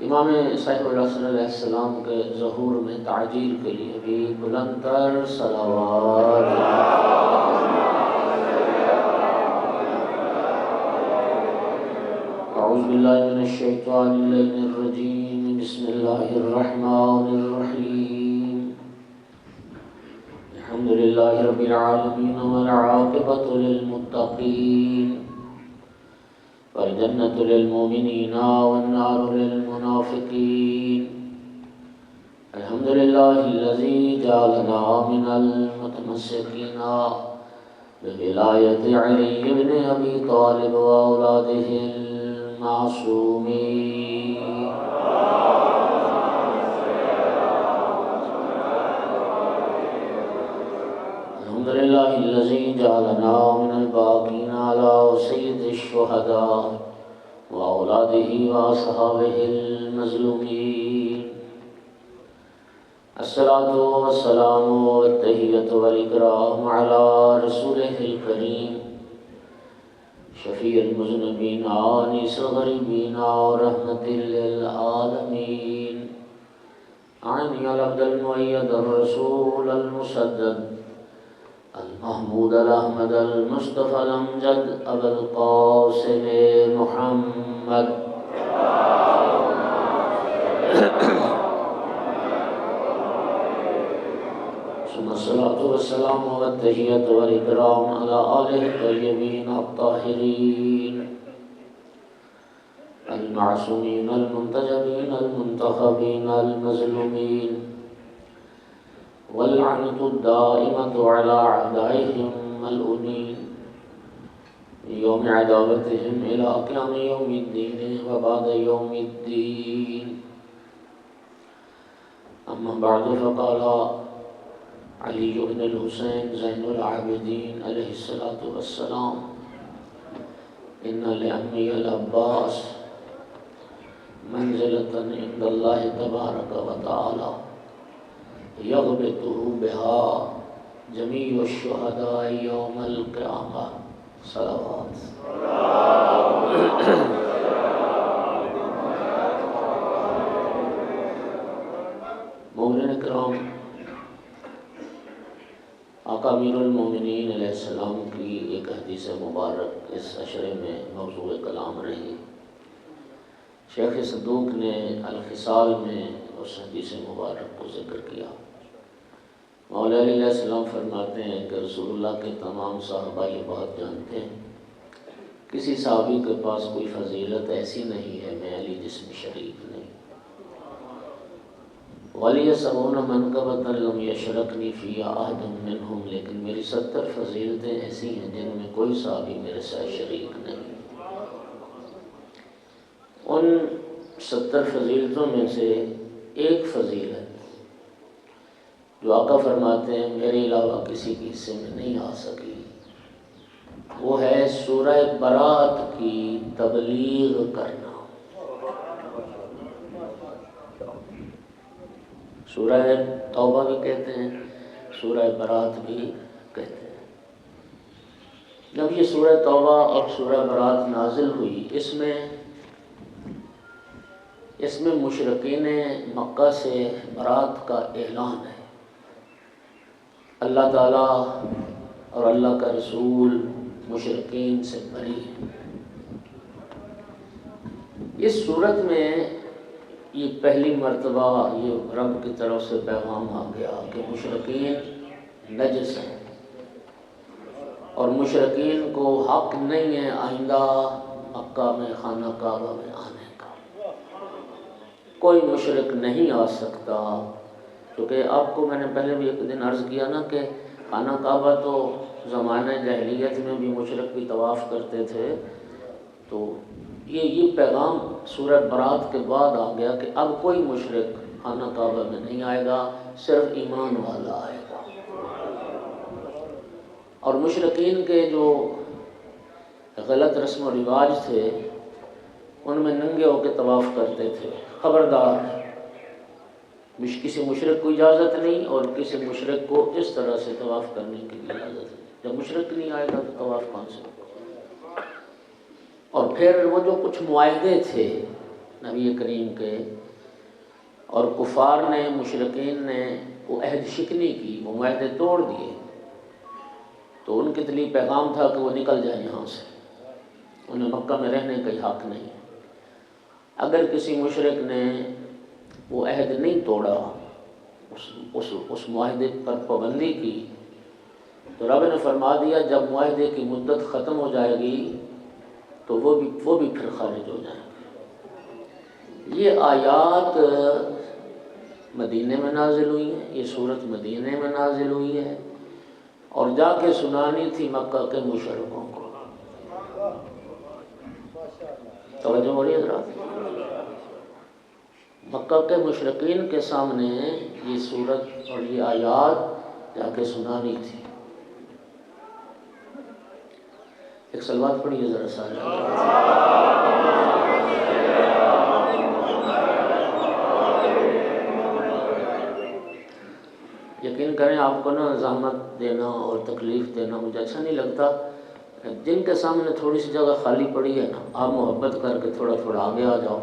امام صاحب الحسن علیہ السلام کے ظہور میں تعجیل کے لیے بھی بلند تر صلوات۔ اعوذ باللہ من الشیطان الرجیم، بسم اللہ الرحمن الرحیم۔ الحمد للہ رب العالمین والعاقبۃ للمتقین، والجنة للمؤمنين والنار للمنافقين۔ الحمد لله الذي جعلنا من المتمسكين بولاية علي بن أبي طالب وأولاده المعصومين۔ الحمد لله الذي جعلنا من الباقين على سيد الشهداء وأولاده وأصحابه المظلومين۔ الصلاة والسلام والتحية والإكرام على رسوله الكريم شفيع المذنبين آنس الغريبين ورحمة للعالمين، أعني العبد المؤيد الرسول المسدد المحمود الأحمد المصطفى الأمجد أبا القاسم محمد ثم الصلاة والسلام والتحية والإكرام على آله الطيبين الطاهرين المعصومين المنتجبين المنتخبين المظلومين، واللعنة الدائمة على أعدائهم الملعونين من يوم عداوتهم إلى قيام يوم الدين وبعد يوم الدين. أما بعد، فقال علي بن الحسين زين العابدين عليه الصلاة والسلام: إن لعمي العباس منزلة عند الله تبارك وتعالى يغبطه بها جميع الشهداء يوم القيامة۔ صلوات۔ مومنین کرام، آقا امیر المومنین علیہ السلام کی ایک حدیث مبارک اس عشرے میں موضوع کلام رہی۔ شیخ صدوق نے الخصال میں اس حدیث مبارک کو ذکر کیا۔ مولا علی علیہ السلام فرماتے ہیں کہ رسول اللہ کے تمام صحابہ یہ بات جانتے ہیں، کسی صحابی کے پاس کوئی فضیلت ایسی نہیں ہے میں علی جس میں شریک نہیں۔ وَلِيَسَبُونَ مَنْقَبَةً لَمْ يَشْرَكْنِي فِيهَا أَحَدٌ مِّنْهُمْ، لیکن میری 70 فضیلتیں ایسی ہیں جن میں کوئی صحابی میرے ساتھ شریک نہیں۔ ان 70 فضیلتوں میں سے ایک فضیلت جو آقا فرماتے ہیں میرے علاوہ کسی کے حصے میں نہیں آ سکی، وہ ہے سورہ برات کی تبلیغ کرنا۔ سورہ توبہ بھی کہتے ہیں، سورہ برات بھی کہتے ہیں۔ جب یہ سورہ توبہ اور سورہ برات نازل ہوئی، اس میں مشرکین مکہ سے برات کا اعلان ہے۔ اللہ تعالیٰ اور اللہ کا رسول مشرکین سے بری ہیں۔ اس صورت میں یہ پہلی مرتبہ یہ رب کی طرف سے پیغام آ گیا کہ مشرکین نجس ہیں اور مشرکین کو حق نہیں ہے آئندہ مکہ میں خانہ کعبہ میں آنے کا۔ کوئی مشرک نہیں آ سکتا، کیونکہ آپ کو میں نے پہلے بھی ایک دن عرض کیا نا کہ خانہ کعبہ تو زمانہ جاہلیت میں بھی مشرک بھی طواف کرتے تھے، تو یہ پیغام سورہ برات کے بعد آ گیا کہ اب کوئی مشرک خانہ کعبہ میں نہیں آئے گا، صرف ایمان والا آئے گا۔ اور مشرکین کے جو غلط رسم و رواج تھے ان میں ننگے ہو کے طواف کرتے تھے۔ خبردار، کسی مشرک کو اجازت نہیں اور کسی مشرک کو اس طرح سے طواف کرنے کی اجازت نہیں۔ جب مشرک نہیں آئے گا تو طواف کہاں سے ہوگا؟ اور پھر وہ جو کچھ معاہدے تھے نبی کریم کے، اور کفار نے، مشرکین نے وہ عہد شکنی کی، وہ معاہدے توڑ دیے، تو ان کے لیے پیغام تھا کہ وہ نکل جائیں یہاں سے، انہیں مکہ میں رہنے کا حق نہیں۔ اگر کسی مشرک نے وہ عہد نہیں توڑا، اس معاہدے پر پابندی کی، تو رب نے فرما دیا جب معاہدے کی مدت ختم ہو جائے گی تو وہ بھی پھر خارج ہو جائیں گے۔ یہ آیات مدینے میں نازل ہوئی ہیں، یہ صورت مدینے میں نازل ہوئی ہے، اور جا کے سنانی تھی مکہ کے مشرکوں کو۔ توجہ ہو رہی ہے حضرات؟ مکہ کے مشرکین کے سامنے یہ صورت اور یہ آیات جا کے سنانی تھی۔ ایک صلوات پڑھیے ذرا سارے۔ یقین کریں آپ کو نا زحمت دینا اور تکلیف دینا مجھے اچھا نہیں لگتا۔ جن کے سامنے تھوڑی سی جگہ خالی پڑی ہے نا، آپ محبت کر کے تھوڑا تھوڑا آگے آ جاؤ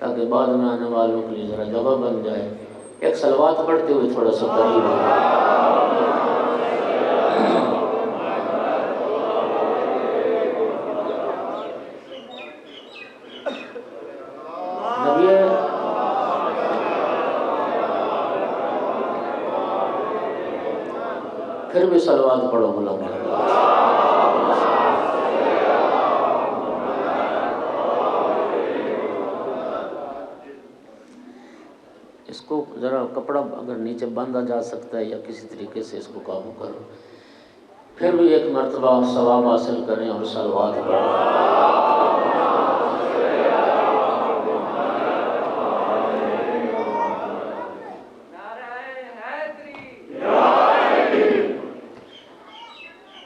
تاکہ بعد میں آنے والوں کے لیے ذرا جگہ بن جائے۔ ایک صلوات پڑھتے ہوئے تھوڑا سا قریب آئے۔ پھر بھی صلوات پڑھو بلند۔ اس کو ذرا کپڑا اگر نیچے باندھا جا سکتا ہے یا کسی طریقے سے اس کو قابو کرو، پھر بھی ایک مرتبہ ثواب حاصل کریں اور صلوات پڑھیں۔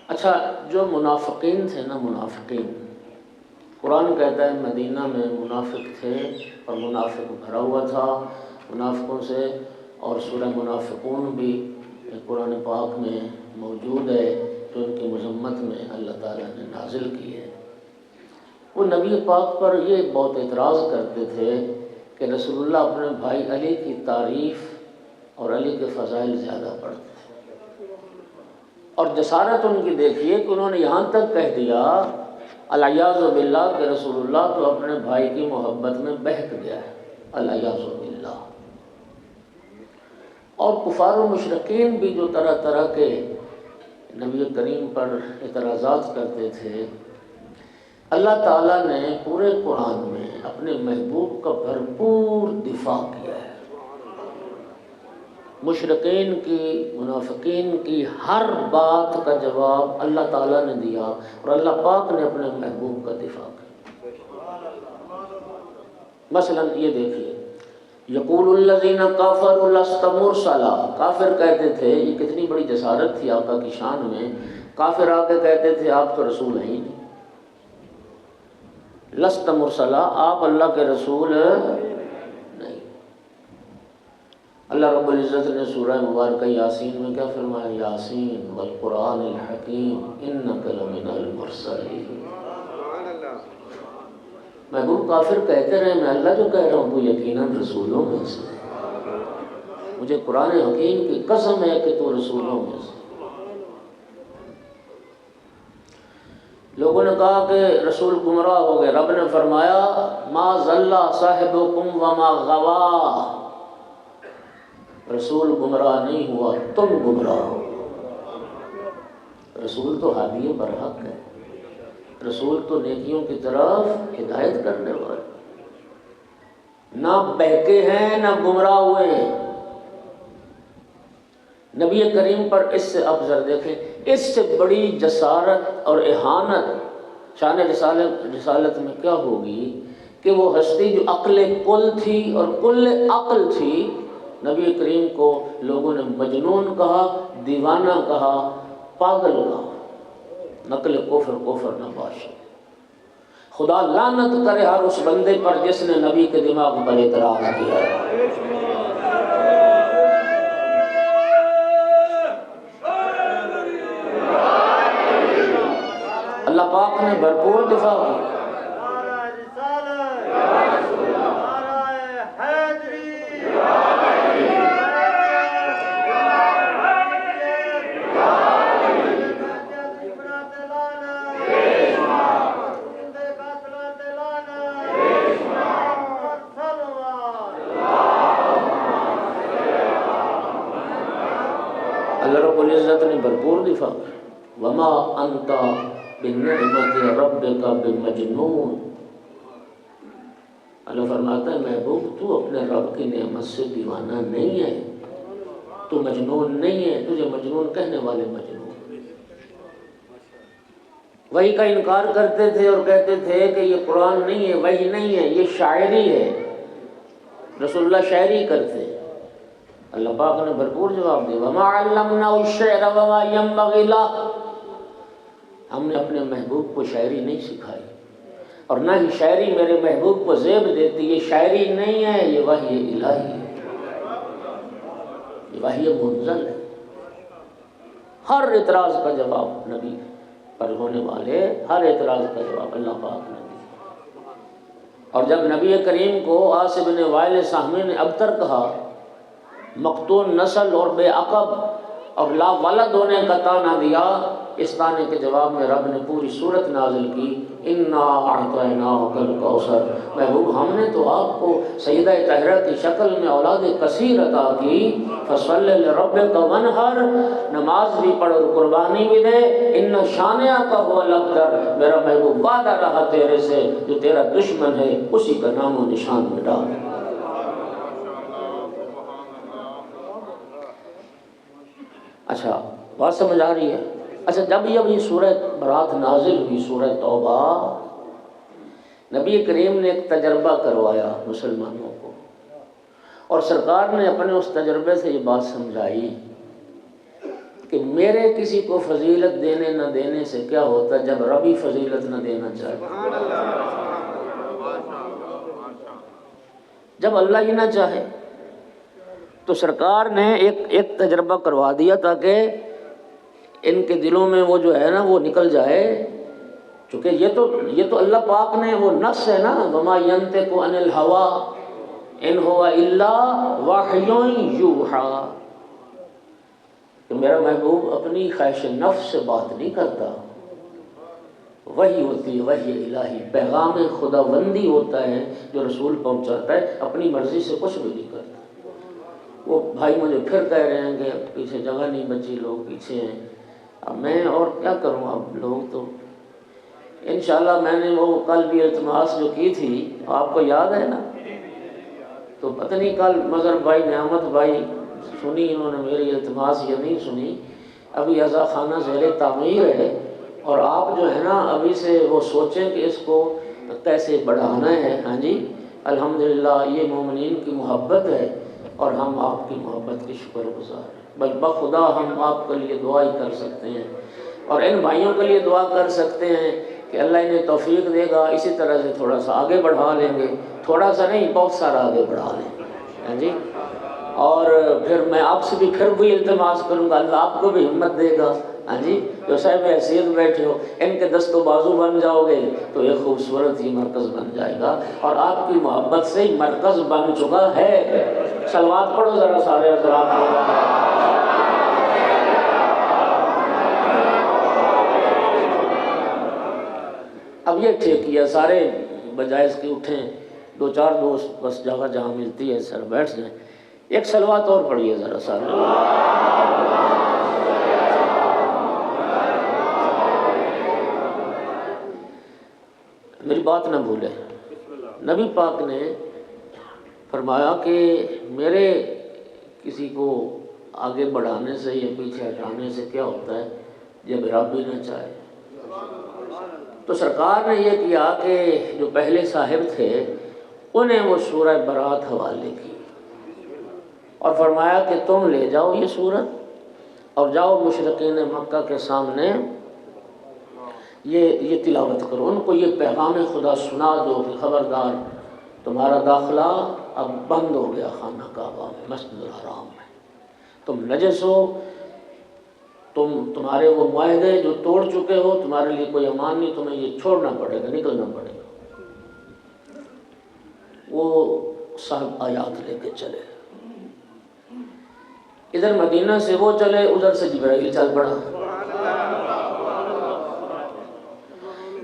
اچھا، جو منافقین تھے نا، منافقین، قرآن کہتا ہے مدینہ میں منافق تھے اور منافق بھرا ہوا تھا منافقوں سے، اور سورہ منافقون بھی قرآن پاک میں موجود ہے جو ان کی مذمت میں اللہ تعالیٰ نے نازل کی ہے۔ وہ نبی پاک پر یہ بہت اعتراض کرتے تھے کہ رسول اللہ اپنے بھائی علی کی تعریف اور علی کے فضائل زیادہ پڑھتے تھے، اور جسارت ان کی دیکھیے کہ انہوں نے یہاں تک کہہ دیا الیاذ باللہ کہ رسول اللہ تو اپنے بھائی کی محبت میں بہک گیا ہے، الیاذ باللہ۔ اور کفار و مشرکین بھی جو طرح طرح کے نبی کریم پر اعتراضات کرتے تھے، اللہ تعالیٰ نے پورے قرآن میں اپنے محبوب کا بھرپور دفاع کیا ہے۔ مشرکین کی، منافقین کی ہر بات کا جواب اللہ تعالیٰ نے دیا، اور اللہ پاک نے اپنے محبوب کا دفاع کیا۔ مثلا یہ دیکھیے، یقول الذین کفروا لست مرسلا، کافر کہتے تھے، یہ کتنی بڑی جسارت تھی آقا کی شان میں، کافر آ کے کہتے تھے آپ تو رسول ہیں ہی نہیں، لست مرسلا، آپ اللہ کے رسول نہیں۔ اللہ رب العزت نے سورہ مبارکہ یاسین میں کیا فرمایا؟ یاسین والقرآن الحکیم انک لمن المرسلین۔ محبوب کافر کہتے رہے میں اللہ جو کہہ رہا ہوں تو یقیناً رسولوں میں سے، مجھے قرآن حکیم کی قسم ہے کہ تو رسولوں میں سے۔ لوگوں نے کہا کہ رسول گمراہ ہو گئے، رب نے فرمایا ما ضل صاحبکم وما غوا، رسول گمراہ نہیں ہوا، تم گمراہ ہو۔ رسول تو ہادی برحق ہے، رسول تو نیکیوں کی طرف ہدایت کرنے والے، نہ بہکے ہیں نہ گمراہ ہوئے ہیں۔ نبی کریم پر اس سے افضل دیکھیں، اس سے بڑی جسارت اور اہانت شان رسالت میں کیا ہوگی کہ وہ ہستی جو عقل کل تھی اور کل عقل تھی، نبی کریم کو لوگوں نے مجنون کہا، دیوانہ کہا، پاگل کہا، نقل کفر نباش۔ خدا لعنت کرے ہر اس بندے پر جس نے نبی کے دماغ پر اعتراض کیا ہے۔ اللہ پاک نے بھرپور دفاع کی۔ العزت نے بھرپور دفاع کی، وما انت بنعمت ربک بمجنون۔ اللہ فرماتا ہے محبوب تو اپنے رب کی نعمت سے دیوانہ نہیں ہے، تو مجنون نہیں ہے، تجھے مجنون کہنے والے مجنون۔ وحی کا انکار کرتے تھے اور کہتے تھے کہ یہ قرآن نہیں ہے، وحی نہیں ہے، یہ شاعری ہے، رسول اللہ شاعری کرتے۔ اللہ پاک نے بھرپور جواب دیا، وما علمناه الشعر وما ينبغي له، ہم نے اپنے محبوب کو شاعری نہیں سکھائی، اور نہ ہی شاعری میرے محبوب کو زیب دیتی۔ یہ شاعری نہیں ہے، یہ وحی الہی ہے، یہ وحی منزل ہے۔ ہر اعتراض کا جواب نبی پر ہونے والے، ہر اعتراض کا جواب اللہ پاک نے دیا۔ اور جب نبی کریم کو عاص بن وائل سہمی نے ابتر کہا، مقتون نسل اور بے عقب اور لا ولد ہونے کا طعنہ دیا، اس طعنے کے جواب میں رب نے پوری سورت نازل کی، انا اعطیناک الکوثر، محبوب ہم نے تو آپ کو سیدہ طاہرہ کی شکل میں اولاد کثیر عطا کی، فصلی لربک وانحر، نماز بھی پڑھ اور قربانی بھی دے، ان شانئک هو الابتر، میرا محبوب وعدہ رہا تیرے سے، جو تیرا دشمن ہے اسی کا نام و نشان مٹا۔ اچھا بات سمجھ آ رہی ہے؟ اچھا جب یہ سورہ برات نازل ہوئی، سورہ توبہ، نبی کریم نے ایک تجربہ کروایا مسلمانوں کو، اور سرکار نے اپنے اس تجربے سے یہ بات سمجھائی کہ میرے کسی کو فضیلت دینے نہ دینے سے کیا ہوتا ہے جب ربی فضیلت نہ دینا چاہے، جب اللہ ہی نہ چاہے۔ تو سرکار نے ایک تجربہ کروا دیا تاکہ ان کے دلوں میں وہ جو ہے نا وہ نکل جائے، چونکہ یہ تو اللہ پاک نے وہ نص ہے نا، وما ينطق عن الهوى ان هو الا وحی یوحی، کہ میرا محبوب اپنی خواہش نفس سے بات نہیں کرتا، وحی ہوتی ہے، وحی الہی، پیغام خداوندی ہوتا ہے جو رسول پہنچاتا ہے، اپنی مرضی سے کچھ بھی نہیں کرتا۔ وہ بھائی مجھے پھر کہہ رہے ہیں کہ پیچھے جگہ نہیں بچی، لوگ پیچھے ہیں، اب میں اور کیا کروں، اب لوگ تو انشاءاللہ میں نے وہ کل بھی التماس جو کی تھی آپ کو یاد ہے نا، تو پتہ نہیں کل مظہر بھائی نعمت بھائی سنی انہوں نے میری التماس یا نہیں سنی، ابھی عزا خانہ زیر تعمیر ہے، اور آپ جو ہے نا ابھی سے وہ سوچیں کہ اس کو کیسے بڑھانا ہے۔ ہاں جی الحمدللہ یہ مومنین کی محبت ہے، اور ہم آپ کی محبت کے شکر گزار ہیں، بل بخدا ہم آپ کے لیے دعا ہی کر سکتے ہیں، اور ان بھائیوں کے لیے دعا کر سکتے ہیں کہ اللہ انہیں توفیق دے گا، اسی طرح سے تھوڑا سا آگے بڑھا لیں گے، تھوڑا سا نہیں بہت سارا آگے بڑھا لیں گے۔ ہاں جی، اور پھر میں آپ سے بھی پھر وہی التماس کروں گا، اللہ آپ کو بھی ہمت دے گا۔ ہاں جی، جو صاحب حیثیت بیٹھے ہو ان کے دست و بازو بن جاؤ گے تو ایک خوبصورت ہی مرکز بن جائے گا، اور آپ کی محبت سے ہی مرکز بن چکا ہے۔ صلوات پڑھو ذرا سارے حضرات۔ اب یہ ٹھیک کیا، سارے بجائے اس کے اٹھیں، دو چار دوست بس جگہ جہاں ملتی ہے سر بیٹھ جائیں، ایک صلوات اور پڑھیے ذرا سارے۔ میری بات نہ بھولے، نبی پاک نے فرمایا کہ میرے کسی کو آگے بڑھانے سے یا پیچھے ہٹانے سے کیا ہوتا ہے جب رب بھی نہ چاہے۔ تو سرکار نے یہ کیا کہ جو پہلے صاحب تھے انہیں وہ سورہ برات حوالے کی، اور فرمایا کہ تم لے جاؤ یہ سورت اور جاؤ مشرکین مکہ کے سامنے یہ تلاوت کرو، ان کو یہ پیغام خدا سنا دو کہ خبردار تمہارا داخلہ اب بند ہو گیا خانہ کعبہ میں، مسجد الحرام میں، تم نجس ہو، تمہارے وہ معاہدے جو توڑ چکے ہو، تمہارے لیے کوئی امان نہیں، تمہیں یہ چھوڑنا پڑے گا، نکلنا پڑے گا۔ وہ صاحب آیات لے کے چلے، ادھر مدینہ سے وہ چلے، ادھر سے جبرائیل چل پڑا۔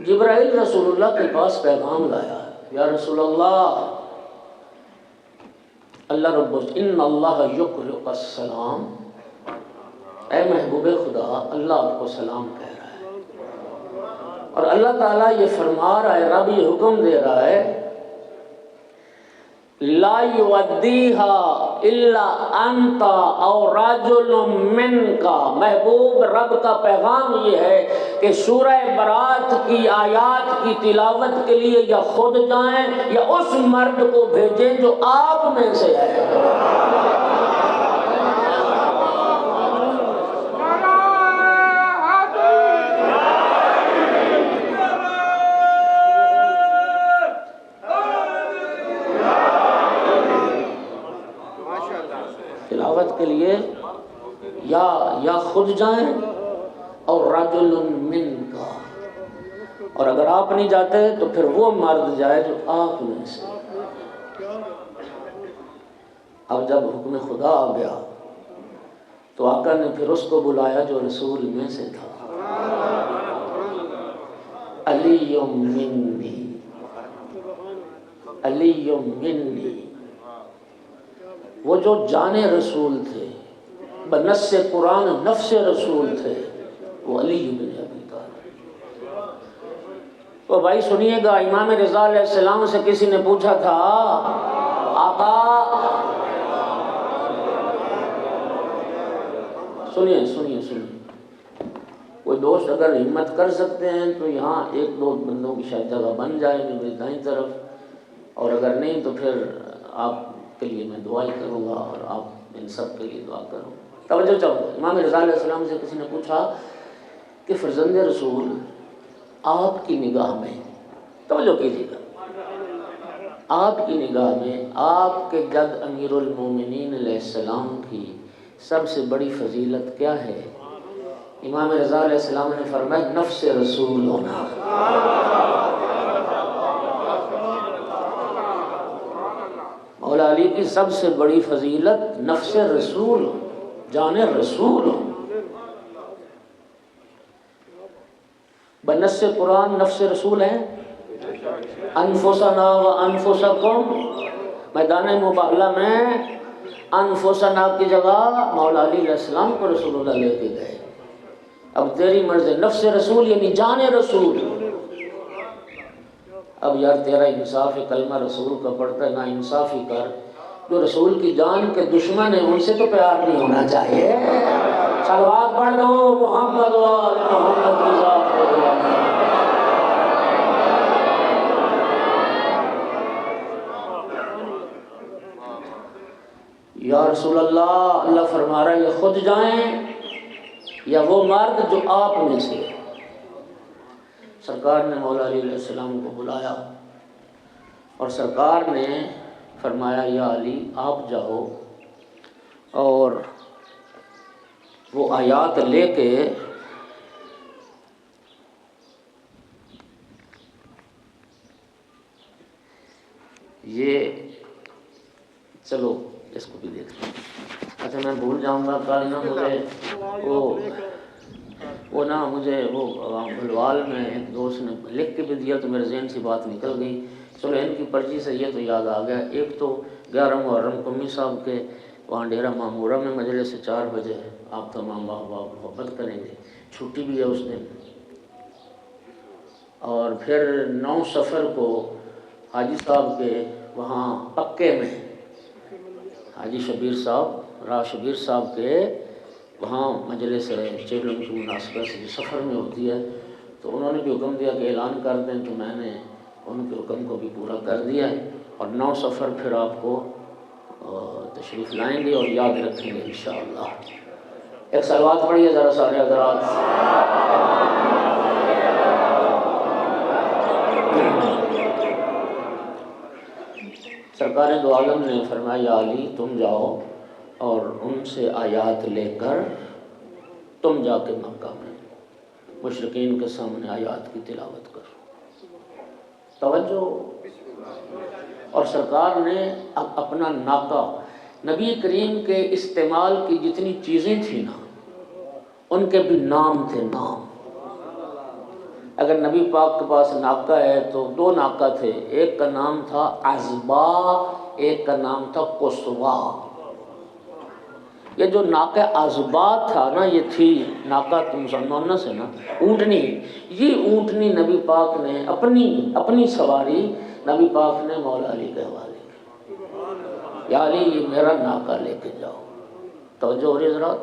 جبرائیل رسول اللہ کے پاس پیغام لایا، یا رسول اللہ، اللہ رب ان اللہ یقرئ السلام، اے محبوب خدا، اللہ آپ کو سلام کہہ رہا ہے، اور اللہ تعالیٰ یہ فرما رہا ہے، رب یہ حکم دے رہا ہے، لا یودیہا الا انت او رجل منک۔ محبوب، رب کا پیغام یہ ہے کہ سورہ برات کی آیات کی تلاوت کے لیے یا خود جائیں یا اس مرد کو بھیجیں جو آپ میں سے ہے۔ تلاوت کے لیے یا خود جائیں اور رجل منک، اور اگر آپ نہیں جاتے تو پھر وہ مرد جائے جو آپ میں سے۔ اب جب حکم خدا آ گیا تو آقا نے پھر اس کو بلایا جو رسول میں سے تھا، علی منی، علی منی، وہ جو جان رسول تھے، بنص قرآن نفس رسول تھے، وہ علی بن ابی طالب۔ تو بھائی سنیے گا، امام رضا علیہ السلام سے کسی نے پوچھا تھا، آقا سنیے کوئی دوست اگر ہمت کر سکتے ہیں تو یہاں ایک دو بندوں کی شاید جگہ بن جائے میری دائیں طرف، اور اگر نہیں تو پھر آپ کے لیے میں دعا ہی کروں گا اور آپ ان سب کے لیے دعا کروں گا۔ توجہ چاہوں گا، امام رضا علیہ السلام سے کسی نے پوچھا کہ فرزند رسول آپ کی نگاہ میں، توجہ کیجیے گا، آپ کی نگاہ میں آپ کے جد امیر المومنین علیہ السلام کی سب سے بڑی فضیلت کیا ہے؟ امام رضا علیہ السلام نے فرمایا نفس رسول ہونا۔ مولا علی کی سب سے بڑی فضیلت نفس رسول، جان رسول۔ بنص قرآن نفس رسول ہے، انفسنا و انفسکم، میدان مباہلہ میں انفسنا کی جگہ مولا علی علیہ السلام کو رسول اللہ لے کے گئے۔ اب تیری مرضی، نفس رسول یعنی جان رسول۔ اب یار تیرا انصاف ہے، کلمہ رسول کا پڑھتا ہے، نا انصافی کر، جو رسول کی جان کے دشمن ہیں ان سے تو پیار نہیں ہونا چاہیے۔ صلوات پڑھ دو محمد وآل محمد کی ذات کو۔ یا رسول اللہ، اللہ فرما رہا ہے یہ خود جائیں یا وہ مرد جو آپ میں سے۔ سرکار نے مولا علی علیہ السلام کو بلایا اور سرکار نے فرمایا یا علی آپ جاؤ اور وہ آیات لے کے یہ چلو اس کو بھی دیکھ لیں۔ اچھا میں بھول جاؤں گا، کل نا مجھے وہ بھلوال میں ایک دوست نے لکھ کے بھی دیا تو میرے ذہن سے بات نکل گئی، چلو ان کی پرچی سے یہ تو یاد آ گیا۔ ایک تو 11 محرم قمی صاحب کے وہاں ڈیرہ معمورہ میں مجلس سے 4 بجے آپ تمام محبت کریں گے، چھٹی بھی ہے اس دن، اور پھر 9 صفر کو حاجی صاحب کے وہاں پکے میں، حاجی شبیر صاحب، راہ شبیر صاحب کے وہاں مجلس ہے، چہلم کی مناسبت سے سفر میں ہوتی ہے، تو انہوں نے بھی حکم دیا کہ اعلان کر دیں، تو میں نے ان کے حکم کو بھی پورا کر دیا ہے، اور 9 صفر پھر آپ کو تشریف لائیں گے اور یاد رکھیں گے انشاءاللہ۔ ایک صلوات پڑھیے ذرا سارے حضرات۔ سرکار دو عالم نے فرمایا یا علی تم جاؤ اور ان سے آیات لے کر تم جا کے مکہ میں مشرکین کے سامنے آیات کی تلاوت کرو۔ توجہ۔ اور سرکار نے اپنا ناکہ، نبی کریم کے استعمال کی جتنی چیزیں تھیں نا ان کے بھی نام تھے، نام۔ اگر نبی پاک کے پاس ناکہ ہے تو 2 ناکہ تھے، ایک کا نام تھا عزبا، ایک کا نام تھا قصوا۔ یہ جو ناقہ عزبات تھا نا، یہ تھی ناقہ تو مسلمانوں سے نا، اونٹنی، یہ اونٹنی نبی پاک نے اپنی سواری نبی پاک نے مولا علی کے حوالے کی، یا علی یہ میرا ناقہ لے کے جاؤ، توجہ ہو رہی ہے حضرات۔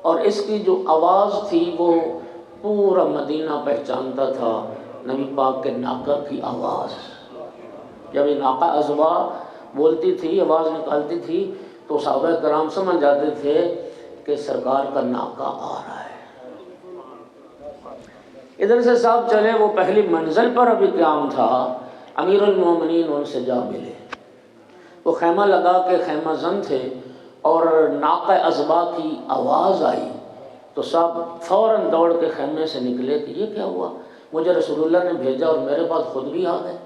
اور اس کی جو آواز تھی وہ پورا مدینہ پہچانتا تھا، نبی پاک کے ناقہ کی آواز۔ جب یہ ناقہ عزبا بولتی تھی، آواز نکالتی تھی، تو صحابہ کرام سمجھ جاتے تھے کہ سرکار کا ناقہ آ رہا ہے۔ ادھر سے صاحب چلے، وہ پہلی منزل پر ابھی قیام تھا، امیر المومنین ان سے جا ملے، وہ خیمہ لگا کے خیمہ زن تھے، اور ناقہ عزبا کی آواز آئی تو صاحب فوراً دوڑ کے خیمے سے نکلے کہ یہ کیا ہوا، مجھے رسول اللہ نے بھیجا اور میرے بعد خود بھی آ گئے،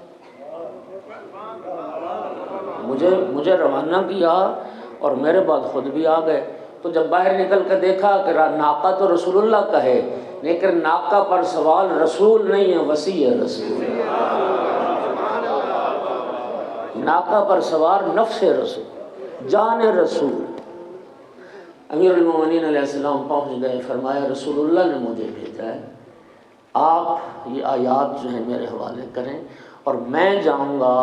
مجھے روانہ کیا اور میرے بعد خود بھی آ گئے۔ تو جب باہر نکل کے دیکھا کہ ناقہ تو رسول اللہ کا ہے، لیکن ناقہ پر سوال رسول نہیں ہے، وسیع ہے رسول، ناقہ پر سوار نفس رسول، جان رسول۔ امیر المومنین علیہ السلام پہنچ گئے، فرمایا رسول اللہ نے مجھے بھیجا ہے، آپ یہ آیات جو ہیں میرے حوالے کریں، اور میں جاؤں گا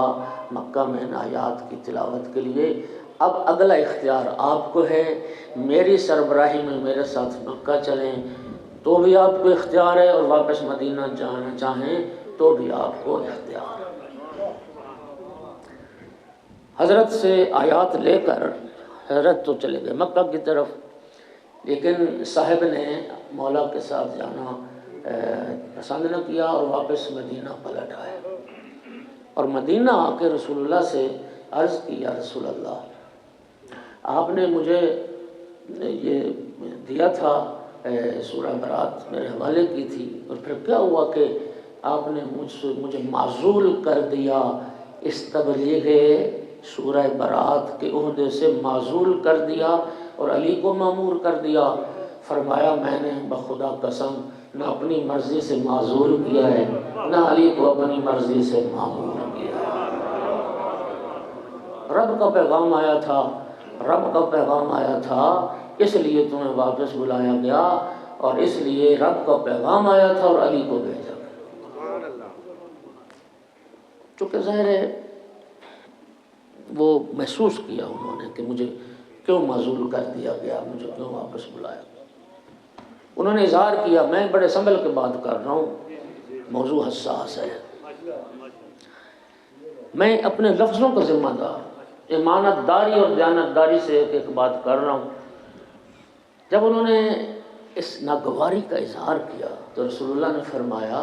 مکہ میں ان آیات کی تلاوت کے لیے۔ اب اگلا اختیار آپ کو ہے، میری سربراہی میں میرے ساتھ مکہ چلیں تو بھی آپ کو اختیار ہے، اور واپس مدینہ جانا چاہیں تو بھی آپ کو اختیار ہے۔ حضرت سے آیات لے کر حضرت تو چلے گئے مکہ کی طرف، لیکن صاحب نے مولا کے ساتھ جانا پسند نہ کیا اور واپس مدینہ پلٹ آئے، اور مدینہ آ کے رسول اللہ سے عرض کی، یا رسول اللہ آپ نے مجھے یہ دیا تھا، سورہ برات میرے حوالے کی تھی، اور پھر کیا ہوا کہ آپ نے مجھے معزول کر دیا، اس تبلیغ سورہ برات کے عہدے سے معزول کر دیا اور علی کو مامور کر دیا۔ فرمایا میں نے بخدا قسم نہ اپنی مرضی سے معزول کیا ہے، نہ علی کو اپنی مرضی سے مامور کیا ہے۔ رب کا پیغام آیا تھا، اس لیے تمہیں واپس بلایا گیا، اور اس لیے رب کا پیغام آیا تھا اور علی کو بھیجا گیا۔ چونکہ ظاہر ہے وہ محسوس کیا انہوں نے کہ مجھے کیوں معزول کر دیا گیا، مجھے کیوں واپس بلایا گیا۔ انہوں نے اظہار کیا، میں بڑے سنبھل کے بات کر رہا ہوں، موضوع حساس ہے، میں اپنے لفظوں کا ذمہ دار، امانت داری اور دیانت داری سے ایک بات کر رہا ہوں۔ جب انہوں نے اس ناگواری کا اظہار کیا تو رسول اللہ نے فرمایا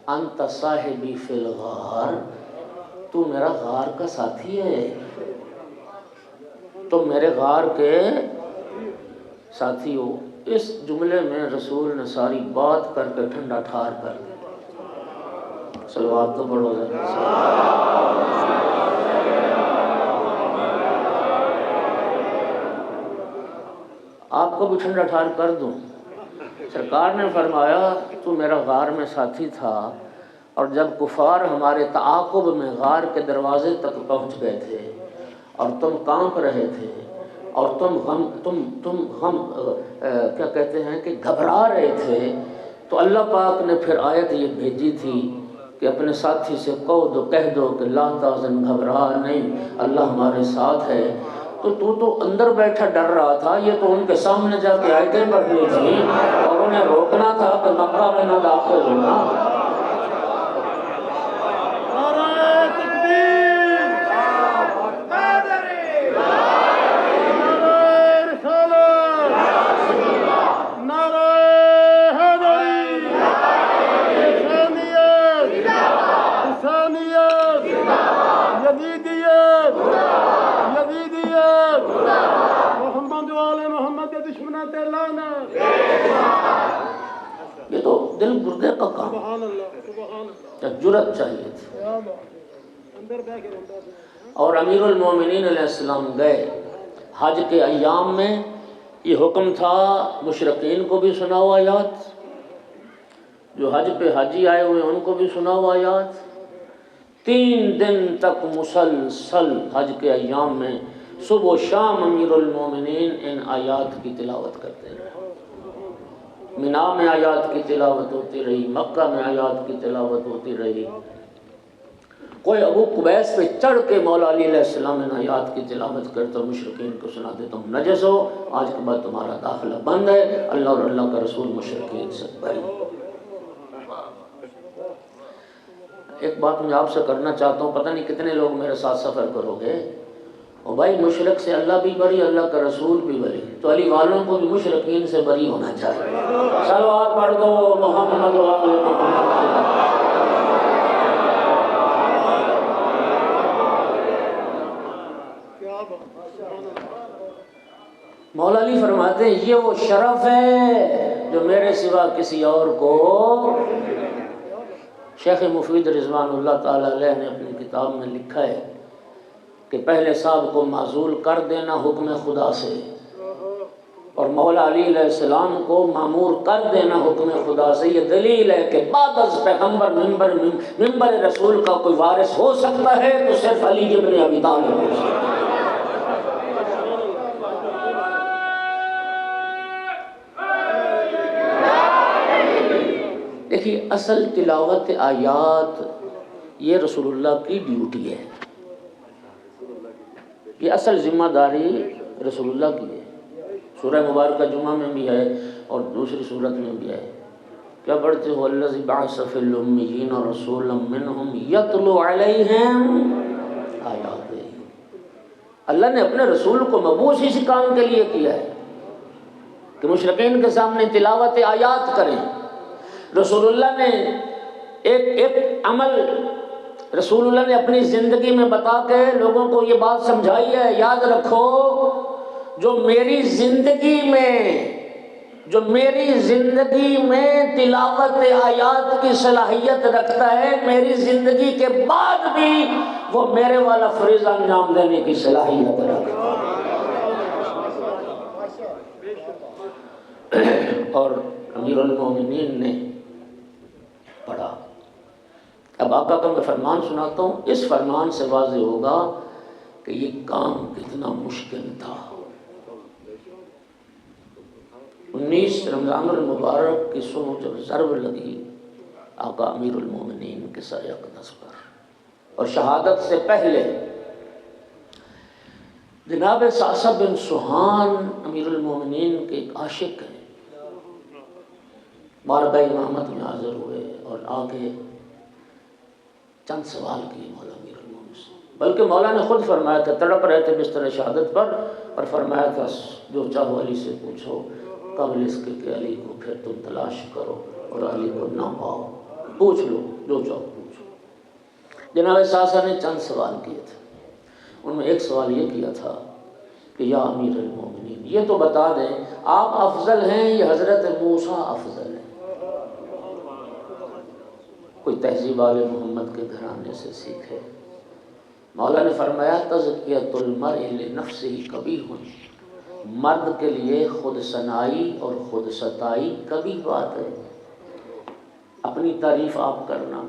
انت صاحبی فی الغار، تو میرا غار کا ساتھی ہے، تم میرے غار کے ساتھی ہو۔ اس جملے میں رسول نے ساری بات کر کے ٹھنڈا ٹھار کر دیا۔ صلوات تو پڑھو ذرا۔ آپ کو بھی ٹھنڈا ٹھار کر دوں، سرکار نے فرمایا تو میرا غار میں ساتھی تھا، اور جب کفار ہمارے تعاقب میں غار کے دروازے تک پہنچ گئے تھے اور تم کانپ رہے تھے اور تم کیا کہتے ہیں کہ گھبرا رہے تھے، تو اللہ پاک نے پھر آیت یہ بھیجی تھی کہ اپنے ساتھی سے کہہ دو کہ لا تحزن، گھبرا نہیں، اللہ ہمارے ساتھ ہے۔ تو اندر بیٹھا ڈر رہا تھا، یہ تو ان کے سامنے جا کے آیتیں پڑھنی تھی اور انہیں روکنا تھا کہ مکہ میں نہ داخل ہونا۔ یہ تو دل گردے کا کام، جرأت چاہیے تھی۔ اور امیر المومنین علیہ السلام گئے حج کے ایام میں، یہ حکم تھا مشرقین کو بھی سناؤ آیات، جو حج پہ حاجی آئے ہوئے ان کو بھی سناؤ آیات۔ 3 دن تک مسلسل حج کے ایام میں صبح و شام امیر المومنین ان آیات کی تلاوت کرتے رہے۔ مینا میں آیات کی تلاوت ہوتی رہی، مکہ میں آیات کی تلاوت ہوتی رہی۔ کوئی ابو قبیس پہ چڑھ کے مولا علی علیہ السلام ان آیات کی تلاوت کرتا، مشرکین کو سناتے تم نجس ہو، آج کے بعد تمہارا داخلہ بند ہے، اللہ اور اللہ کا رسول مشرکین سے بری۔ ایک بات میں آپ سے کرنا چاہتا ہوں، پتہ نہیں کتنے لوگ میرے ساتھ سفر کرو گے، اور بھائی مشرک سے اللہ بھی بری، اللہ کا رسول بھی بری، تو علی والوں کو بھی مشرکین سے بری ہونا چاہیے۔ صلوات پڑھ دو محمد و آل محمد۔ مولا علی فرماتے ہیں یہ وہ شرف ہے جو میرے سوا کسی اور کو۔ شیخ مفید رضوان اللہ تعالیٰ علیہ نے اپنی کتاب میں لکھا ہے کہ پہلے صاحب کو معزول کر دینا حکم خدا سے، اور مولا علی علیہ السلام کو معمور کر دینا حکم خدا سے۔ یہ دلیل ہے کہ بعد از پیغمبر منبر رسول کا کوئی وارث ہو سکتا ہے تو صرف علی ابن ابی طالب ہو سکتا ہے۔ دیکھیے اصل تلاوت آیات یہ رسول اللہ کی ڈیوٹی ہے، یہ اصل ذمہ داری رسول اللہ کی ہے۔ سورہ مبارکہ جمعہ میں بھی ہے اور دوسری صورت میں بھی ہے، کیا پڑھتے ہو؟ الذی بعث فی الامیین رسولا منہم یتلو علیہم آیاتہ۔ اللہ نے اپنے رسول کو مبعوث اسی کام کے لیے کیا ہے کہ مشرکین کے سامنے تلاوت آیات کریں۔ رسول اللہ نے ایک عمل رسول اللہ نے اپنی زندگی میں بتا کے لوگوں کو یہ بات سمجھائی ہے، یاد رکھو جو میری زندگی میں تلاوت آیات کی صلاحیت رکھتا ہے، میری زندگی کے بعد بھی وہ میرے والا فریضہ انجام دینے کی صلاحیت رکھتا ہے۔ اور امیر المومنین نے پڑھا۔ اب آقا کا میں فرمان سناتا ہوں، اس فرمان سے واضح ہوگا کہ یہ کام کتنا مشکل تھا۔ 19 رمضان المبارک کی صبح جب ضرب لگی آقا امیر المومنین کے سر اقدس پر، اور شہادت سے پہلے جناب صعصع بن سہان امیر المومنین کے ایک عاشق ہیں، بارگاہ امامت میں حاضر ہوئے اور آگے چند سوال کیے مولا امیر المومنین سے، بلکہ مولا نے خود فرمایا تھا، تڑپ رہے تھے بستر شہادت پر، اور فرمایا تھا جو چاہو علی سے پوچھو، قبل اس کے کہ علی کو پھر تم تلاش کرو اور علی کو نہ پاؤ، پوچھ لو جو چاہو پوچھو۔ جناب صعصع نے چند سوال کیے تھے، ان میں ایک سوال یہ کیا تھا کہ یا امیر المومنین یہ تو بتا دیں آپ افضل ہیں یا حضرت موسیٰ افضل ہیں؟ کوئی تہذیب آل محمد کے گھرانے سے سیکھے۔ مولا نے فرمایا تزکیۃ المرء لنفسہ قبیح، مرد کے لیے خود ثنائی اور خود ستائی کبھی بات ہے۔ اپنی تعریف آپ کرنا،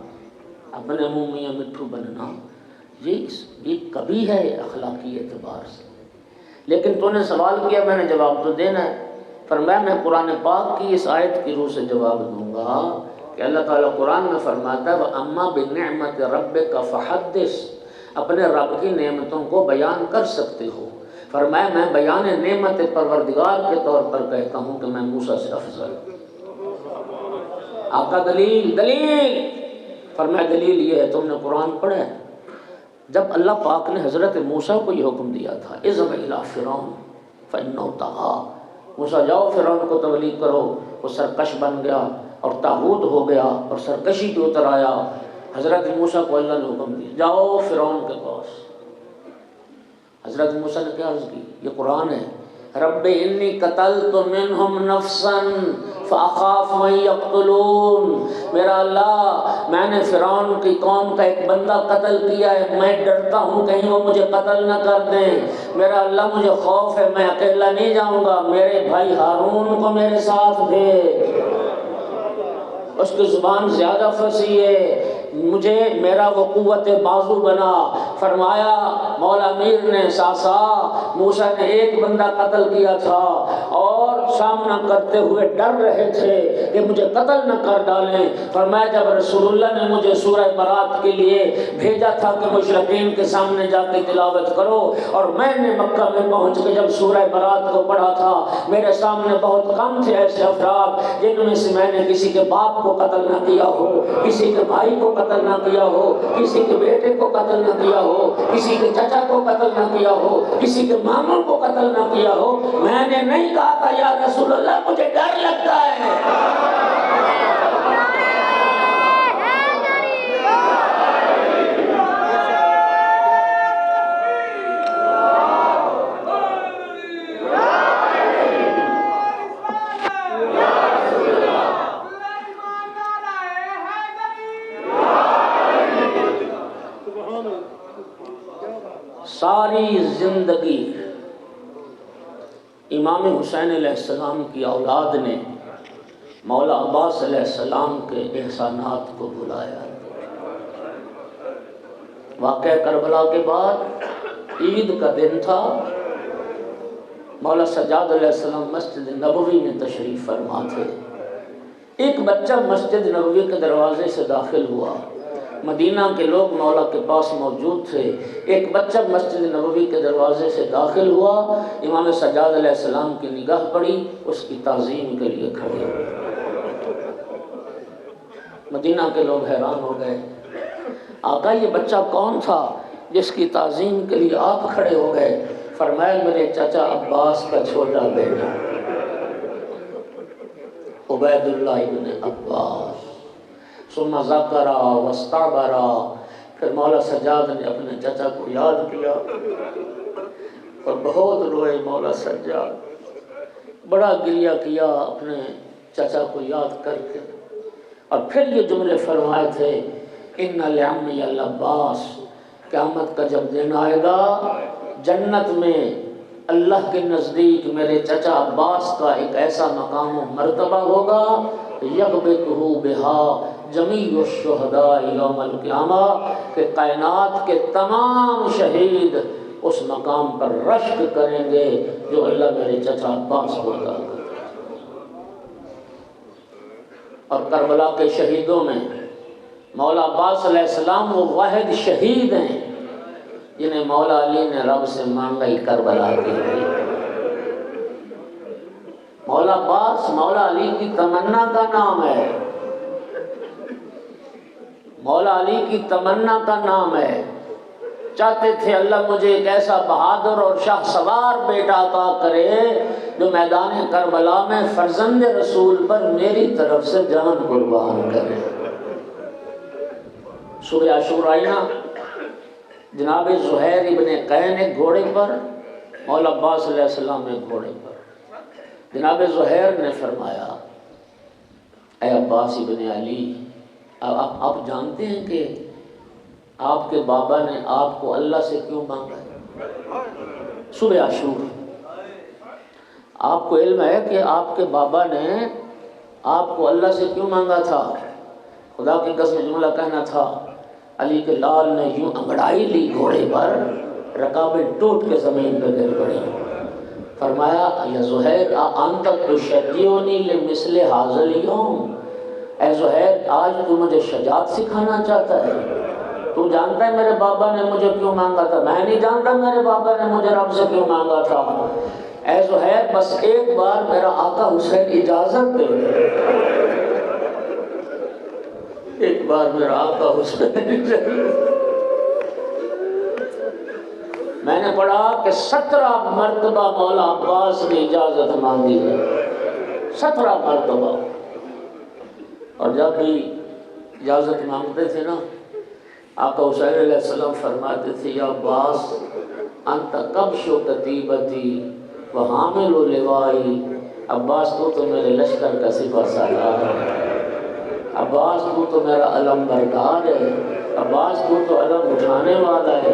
اپنے منہ میاں مٹھو بننا، یہ کبھی ہے اخلاقی اعتبار سے۔ لیکن تو نے سوال کیا، میں نے جواب تو دینا ہے۔ فرمایا میں قرآن پاک کی اس آیت کی روح سے جواب دوں گا کہ اللہ تعالیٰ قرآن میں فرماتا ہے وَأَمَّا بِنِعْمَةِ رَبِّكَ فَحَدِّثْ، اپنے رب کی نعمتوں کو بیان کر سکتے ہو۔ فرمایا میں بیان نعمت پروردگار کے طور پر کہتا ہوں کہ میں موسیٰ سے افضل ہوں۔ آقا دلیل فرمایا دلیل یہ ہے تم نے قرآن پڑھا ہے؟ جب اللہ پاک نے حضرت موسیٰ کو یہ حکم دیا تھا اذهب إلى فرعون فإنه طغى، موسیٰ جاؤ فرعون کو تبلیغ کرو، وہ سرکش بن گیا اور طاغوت ہو گیا اور سرکشی کی اتر آیا۔ حضرت موسیٰ کو اللہ نے حکم دیا جاؤ فرعون کے پاس۔ حضرت موسیٰ نے کیا عرض کی؟ یہ قرآن ہے، رب انی قتلت منہم نفسا فاخاف من یقتلون، میرا اللہ میں نے فرعون کی قوم کا ایک بندہ قتل کیا ہے، میں ڈرتا ہوں کہیں وہ مجھے قتل نہ کر دیں، میرا اللہ مجھے خوف ہے، میں اکیلا نہیں جاؤں گا، میرے بھائی ہارون کو میرے ساتھ بھیج، اس کی زبان زیادہ فصیح ہے، مجھے میرا وہ قوت بازو بنا۔ فرمایا مولا امیر نے ساسا موسیٰ نے ایک بندہ قتل کیا تھا اور سامنا کرتے ہوئے ڈر رہے تھے کہ مجھے قتل نہ کر ڈالیں۔ فرمایا جب رسول اللہ نے مجھے سورہ برات کے لیے بھیجا تھا کہ مشرکین کے سامنے جا کے تلاوت کرو، اور میں نے مکہ میں پہنچ کے جب سورہ برات کو پڑھا تھا، میرے سامنے بہت کم تھے ایسے افراد جن میں سے میں نے کسی کے باپ کو قتل نہ کیا ہو، کسی کے بھائی کو قتل نہ کیا ہو، کسی کے بیٹے کو قتل نہ کیا ہو، کسی کے چچا کو قتل نہ کیا ہو، کسی کے ماموں کو قتل نہ کیا ہو۔ میں نے نہیں کہا تھا یا رسول اللہ مجھے ڈر لگتا ہے۔ ساری زندگی امام حسین علیہ السلام کی اولاد نے مولا عباس علیہ السلام کے احسانات کو بھلایا۔ واقعہ کربلا کے بعد عید کا دن تھا، مولا سجاد علیہ السلام مسجد نبوی میں تشریف فرما تھے۔ ایک بچہ مسجد نبوی کے دروازے سے داخل ہوا، مدینہ کے لوگ مولا کے پاس موجود تھے۔ ایک بچہ مسجد نبوی کے دروازے سے داخل ہوا، امام سجاد علیہ السلام کی نگاہ پڑی، اس کی تعظیم کے لیے کھڑے ہوئے۔ مدینہ کے لوگ حیران ہو گئے، آقا یہ بچہ کون تھا جس کی تعظیم کے لیے آپ کھڑے ہو گئے؟ فرمایا میرے چچا عباس کا چھوٹا بیٹا عبید اللہ ابن عباس۔ ثم ذکر واستعبر، پھر مولا سجاد نے اپنے چچا کو یاد کیا اور بہت روئے۔ مولا سجاد بڑا گریہ کیا اپنے چچا کو یاد کر کے، اور پھر یہ جملے فرمائے تھے ان لعمی العباس، قیامت کا جب دن آئے گا جنت میں اللہ کے نزدیک میرے چچا عباس کا ایک ایسا مقام و مرتبہ ہوگا یغبطہ بہا جمیع الشہداء یوم القیامہ، کہ کائنات کے تمام شہید اس مقام پر رشک کریں گے جو اللہ میرے چچا عباس کو عطا کرے۔ اور کربلا کے شہیدوں میں مولا عباس علیہ السلام وہ واحد شہید ہیں جنہیں مولا علی نے رب سے مانگا ہی کربلا کے لیے۔ مولا عباس مولا علی کی تمنا کا نام ہے، مولا علی کی تمنا کا نام ہے۔ چاہتے تھے اللہ مجھے ایک ایسا بہادر اور شاہ سوار بیٹا عطا کرے جو میدان کربلا میں فرزند رسول پر میری طرف سے جان قربان کرے۔ صبح عاشوراء جناب زہیر ابن قین ایک گھوڑے پر، مولا عباس علیہ السلام ایک گھوڑے پر۔ جناب زہیر نے فرمایا اے عباس ابن علی، آپ جانتے ہیں کہ آپ کے بابا نے آپ کو اللہ سے کیوں مانگا ہے؟ صبح عاشور آپ کو علم ہے کہ آپ کے بابا نے آپ کو اللہ سے کیوں مانگا تھا؟ خدا کی قسم جملہ کہنا تھا، علی کے لال نے یوں انگڑائی لی گھوڑے پر، رکابیں ٹوٹ کے زمین پہ گر پڑی۔ فرمایا یا زہیر انت تشجعنی لمثل ھذا اليوم، اے زہیر آج تو مجھے شجاعت سکھانا چاہتا ہے؟ تو جانتا ہے میرے بابا نے مجھے کیوں مانگا تھا؟ میں نہیں جانتا میرے بابا نے مجھے رب سے کیوں مانگا تھا۔ اے زہیر بس ایک بار میرا آقا حسین اجازت دے، ایک بار میرا آقا حسین۔ میں نے پڑھا کہ 17 مرتبہ مولا عباس نے اجازت مانگی ہے، 17 مرتبہ۔ اور جب بھی اجازت مانگتے تھے نا، آقا حسین علیہ السلام فرماتے تھے یا عباس انت کبش کتیبتی وحامل لوائی، عباس تو میرے لشکر کا سپہ سالار ہے، عباس تو میرا علم بردار ہے، عباس تو علم اٹھانے والا ہے۔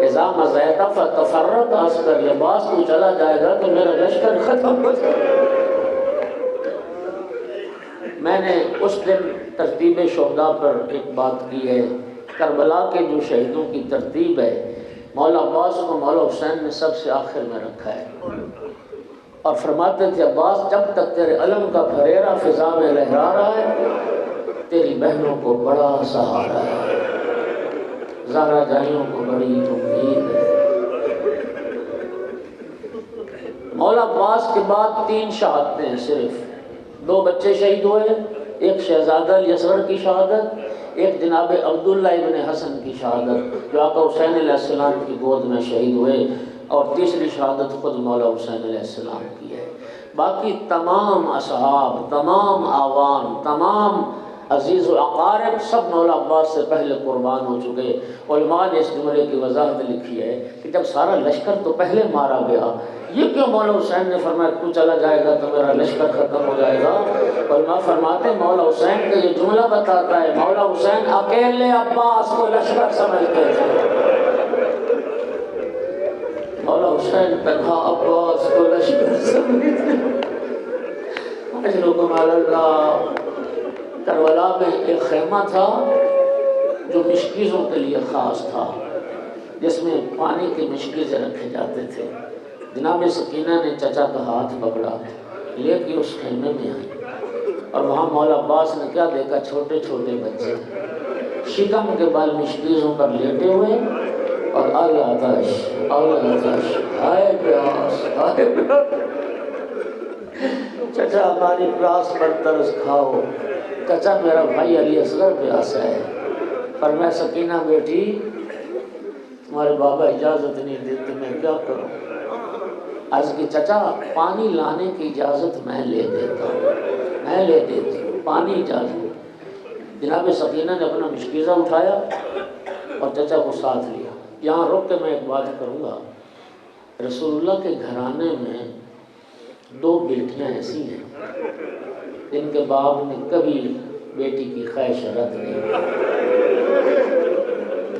اذا مضیت فتفرق عسکر، عباس تو چلا جائے گا تو میرا لشکر ختم ہو جائے گا۔ میں نے اس دن ترتیب شہداء پر ایک بات کی ہے، کربلا کے جو شہیدوں کی ترتیب ہے مولا عباس کو مولا حسین نے سب سے آخر میں رکھا ہے، اور فرماتے تھے عباس جب تک تیرے علم کا پھریرا فضا میں لہرا رہا ہے تیری بہنوں کو بڑا سہارا ہے، زہرا جائیوں کو بڑی امید ہے۔ مولا عباس کے بعد 3 شہادتیں ہیں، صرف 2 بچے شہید ہوئے، ایک شہزادہ الاصغر کی شہادت، ایک جناب عبداللہ ابن حسن کی شہادت جو آقا حسین علیہ السلام کی گود میں شہید ہوئے، اور تیسری شہادت خود مولا حسین علیہ السلام کی ہے۔ باقی تمام اصحاب، تمام آوان، تمام عزیز و اقارب سب مولا عباس سے پہلے قربان ہو چکے۔ علماء نے اس جملے کی وضاحت لکھی ہے کہ جب سارا لشکر تو پہلے مارا گیا، یہ کیوں مولا حسین نے فرمایا تو چلا جائے گا تو میرا لشکر ختم ہو جائے گا؟ علماء فرماتے ہیں مولا حسین کا یہ جملہ بتاتا ہے مولا حسین اکیلے عباس کو لشکر سمجھتے تھے، مولا حسین تنہا عباس کو لشکر سمجھتے تھے۔ اجرکم علی اللہ۔ کربلا میں ایک خیمہ تھا جو مشکیزوں کے لیے خاص تھا، جس میں پانی کے مشکیزیں رکھے جاتے تھے۔ جناب سکینہ نے چچا کا ہاتھ پکڑا لے کے اس خیمے میں آئی، اور وہاں مولا عباس نے کیا دیکھا؟ چھوٹے چھوٹے بچے شکم کے بال مشکیزوں پر لیٹے ہوئے، اور آتش ہائے پیاس ہائے پیاس، چچا ہماری پیاس پر ترس کھاؤ، چچا میرا بھائی علی اصغر پیاسا ہے۔ پر میں سکینہ بیٹی تمہارے بابا اجازت نہیں دیتے، میں کیا کروں؟ عرض کی چچا پانی لانے کی اجازت میں لے دیتا ہوں، میں لے دیتی ہوں پانی اجازت۔ جناب سکینہ نے اپنا مشکیزہ اٹھایا اور چچا کو ساتھ لیا۔ یہاں رک کے میں ایک بات کروں گا، رسول اللہ کے گھرانے میں 2 بیٹیاں ایسی ہیں جن کے باپ نے کبھی بیٹی کی خواہش رد نہیں،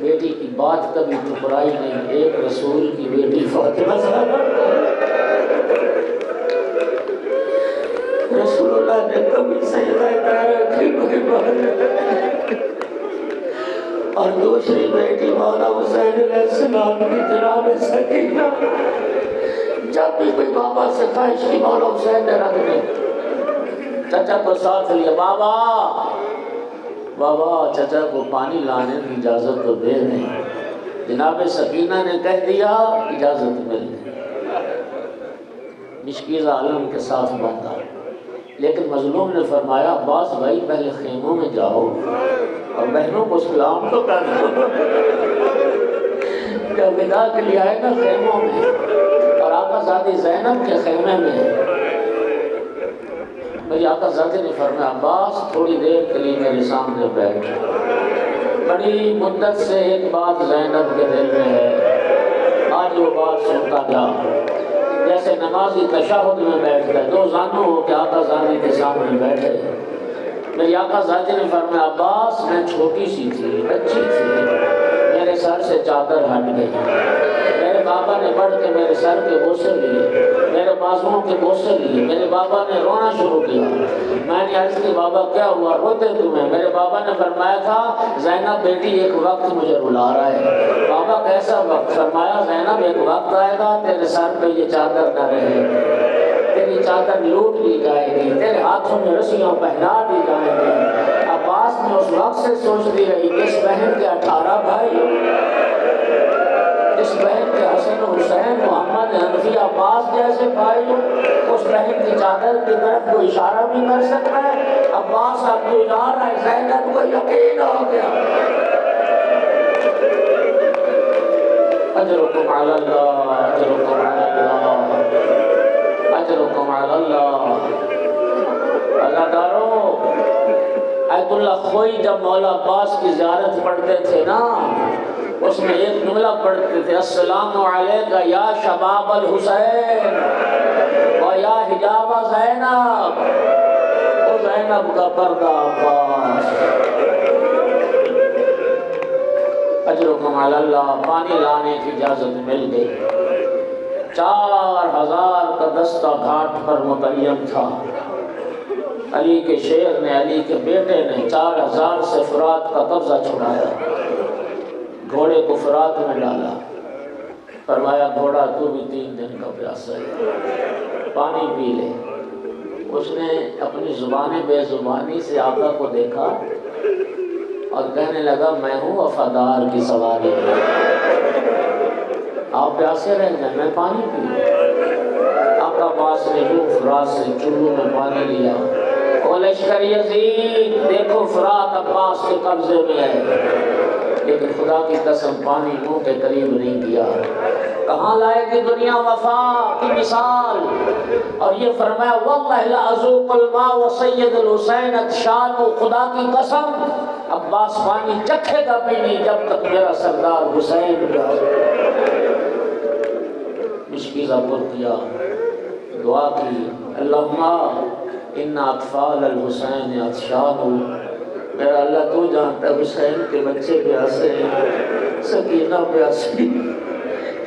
بیٹی کی بات کبھی ٹھکرائی نہیں۔ ایک رسول کی بیٹی فاطمہ رسول اللہ نے کبھی سجدہ رکھی کوئی بات نہیں، اور دوسری بیٹی مولا حسین علیہ السلام کی جناب سکینہ جب بھی کوئی بابا سے خواہش کی مولا حسین نے رد نہیں۔ چچا کو ساتھ لیا، بابا چچا کو پانی لانے کی اجازت تو دے نہیں۔ جناب سکینہ نے کہہ دیا اجازت مل گئی، مشکیزہ عالم کے ساتھ باندھا، لیکن مظلوم نے فرمایا عباس بھائی پہلے خیموں میں جاؤ اور بہنوں کو سلام تو کر دو۔ جب ودا کے لیے آئے نا خیموں میں، اور آقا زادی زینب کے خیمے میں، میری آقا زادی نے فرمایا عباس تھوڑی دیر کے لیے میرے سامنے بیٹھ۔ بڑی مدت سے ایک بات زینب کے دل میں ہے، آج وہ بات سنتا جا۔ جیسے نمازی تشہد میں بیٹھ گئے، 2 زانو ہو کے آقا زادی کے سامنے بیٹھے، میری آقا زادی نے فرمایا عباس میں چھوٹی سی تھی، بچی تھی، میرے سر سے چادر ہٹ گئی، میرے بابا نے بڑھ کے میرے سر کے بوسے لیے، میرے بازوؤں کے بوسے لیے، میرے بابا نے رونا شروع کیا۔ میں نے عرض کی بابا کیا ہوا، روتے تمہیں؟ میرے بابا نے فرمایا تھا زینب بیٹی ایک وقت مجھے رلا رہا ہے۔ بابا کیسا وقت؟ فرمایا زینب ایک وقت آئے گا تیرے سر پہ یہ چادر نہ رہے، تیری چادر لوٹ لی جائے گی، تیرے ہاتھوں میں رسیاں پہنا دی جائیں گی۔ عباس نے اس وقت سے سوچتی رہی جس بہن کے 18 بھائی، جس بہن کے حسن و حسین محمد حنفی عباس جیسے بھائی، اس بہن کی چادر کی طرف کوئی اشارہ بھی کر سکتا ہے؟ عباس اب تو جا رہا ہے، زینب کو یقین ہو گیا۔ اجرکم علی اللہ، اجرکم علی اللہ، اجرکم علی اللہ۔ اللہ دارو، آیت اللہ خوئی جب مولا عباس کی زیارت پڑھتے تھے نا، اس میں ایک جملہ پڑھتے تھے السلام علیکہ یا شباب الحسین و یا حجاب زینب، او زینب کا پردہ عباس۔ اجرکم علی اللہ۔ پانی لانے کی اجازت مل گئی، 4000 کا دستہ گھاٹ پر مقیم تھا۔ علی کے شیر نے، علی کے بیٹے نے 4000 سے فرات کا قبضہ چھڑایا، گھوڑے کو فرات میں ڈالا، فرمایا گھوڑا تو بھی 3 دن کا پیاسا ہے، پانی پی لے۔ اس نے اپنی بے زبانی سے آقا کو دیکھا اور کہنے لگا میں ہوں وفادار کی سواری، آپ پیاسے رہ جائیں، میں پانی پی۔ آقا عباس نے جو فرات سے چلو میں پانی لیا، او لشکر یزید دیکھو فرات عباس کے قبضے میں ہے، لیکن خدا کی قسم پانی منہ کے قریب نہیں کیا۔ کہاں لائے گی دنیا وفا کی مثال؟ اور یہ فرمایا واللہ لأذوق الماء وسید الحسین عطشان، خدا کی قسم عباس پانی چکھے گا بھی نہیں جب تک میرا سردار حسین کا۔ مشکیزہ پر کیا، دعا کی، اللہم ان اطفال الحسین عطشان، میرا اللہ تو جانتا ہے حسین کے بچے پیاسے ہیں، سکینہ پیاسی،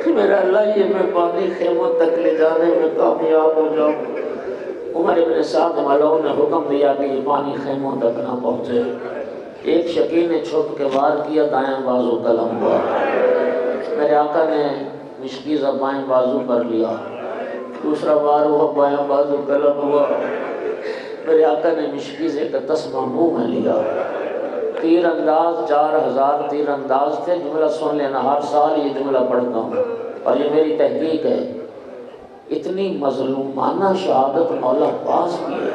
میرا اللہ یہ میں پانی خیموں تک لے جانے میں کامیاب ہو جاؤں۔ عمر ابن سعد ملعون نے حکم دیا کہ یہ پانی خیموں تک نہ پہنچے۔ ایک شکی نے چھپ کے وار کیا، دائیں بازو قلم ہوا، میرے آقا نے مشکیزہ بائیں بازو پر لیا، دوسرا وار ہوا، بائیں بازو قلم ہوا، میرے آقا نے مشکیزے کا تسمہ منہ میں لیا۔ تیر انداز 4000 تیر انداز تھے، جملہ سن لینا، ہر سال یہ جملہ پڑھتا ہوں اور یہ میری تحقیق ہے۔ اتنی مظلومانہ شہادت مولا عباس کی ہے،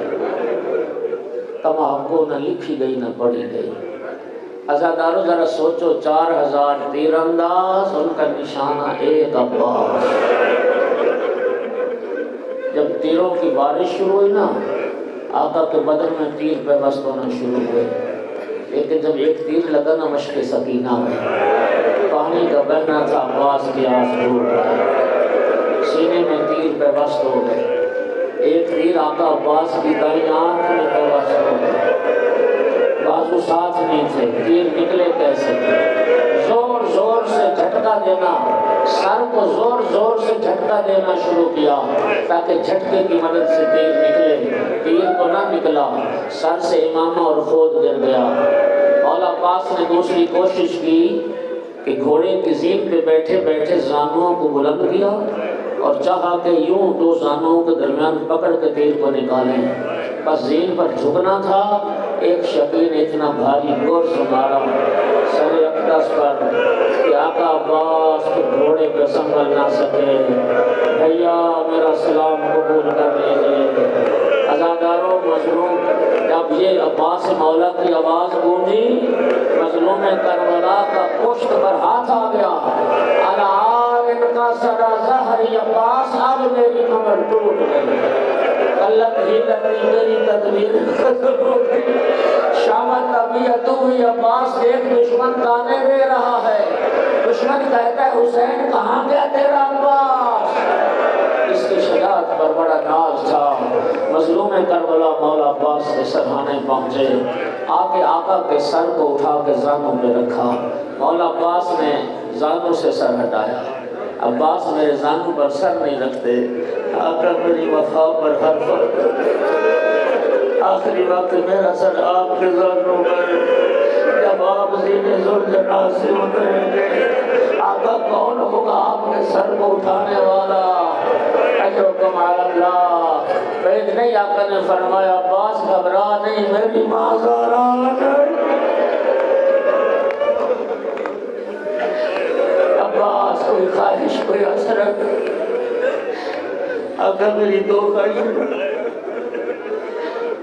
تمہاکو نہ لکھی گئی نہ پڑھی گئی۔ عزادارو ذرا سوچو، 4000 تیر انداز، ان کا نشانہ ایک عباس۔ جب تیروں کی بارش شروع ہوئی نا، آقا کے بدن میں تیر پہ بست ہونا شروع ہوئے، لیکن جب ایک تیر لگا نا مشق سکینہ میں، پانی کا بہنا تھا، عباس کی آنکھ ٹوٹ گئی، سینے میں تیر پہ بست ہو گئے، ایک تیر آقا عباس کی دائیں آنکھ میں پہ بست ہو گئے، بازو ساتھ نہیں تھے، تیر نکلے کیسے؟ زور زور سے جھٹکا دینا، سر کو زور زور سے جھٹکا دینا شروع کیا تاکہ جھٹکے کی مدد سے تیر نکلے، تیر کو نہ نکلا، سر سے امامہ اور خود گر گیا۔ مولا عباس نے دوسری کوشش کی کہ گھوڑے کی زین پہ بیٹھے بیٹھے زانوؤں کو بلند کیا اور چاہا کہ یوں 2 زانوؤں کے درمیان پکڑ کے تیر کو نکالیں، بس زین پر جھکنا تھا۔ ایک شکی نے اتنا بھاری گرز مارا سر اقدس پر کہ آقا عباس کے گھوڑے پہ سنبھل نہ سکے۔ بھیا میرا سلام قبول کر لیجئے۔ عزاداروں مظلوم، جب یہ عباس مولا کی آواز گونجی، مظلوم کربلا کا پشت پر ہاتھ آ گیا، الان ان کا سرا زہری عباس، اب میری کمر ٹوٹ گئی، غلط ہی لگی میری تدبیر ختم ہو گئی۔ شامت طبیعت ہوئی عباس، ایک دشمن تانے دے رہا ہے، دشمن کہتا ہے حسین کہاں گیا تیرا عباس؟ اس کی شجاعت پر بڑا ناز تھا۔ مظلوم کربلا مولا عباس کے سرہانے پہنچے، آکے آقا کے سر کو اٹھا کے زانوں پہ رکھا، مولا عباس نے زانوں سے سر ہٹایا۔ عباس میرے زانوں پر سر نہیں رکھتے، آقا میری وفا پر حرف، آخری وقت میرا سر آپ کے زانوں پر، جب آپ زینے ذوالجلال سے اتریں گے، آقا کون ہوگا آپ کے سر کو اٹھانے والا؟ اجرکم علی اللہ۔ بعید نہیں، آقا نے فرمایا عباس گھبرا نہیں، میری ماں زہرا نہیں۔ عباس کوئی خواہش کوئی حسرت، آقا میری 2 خواہش،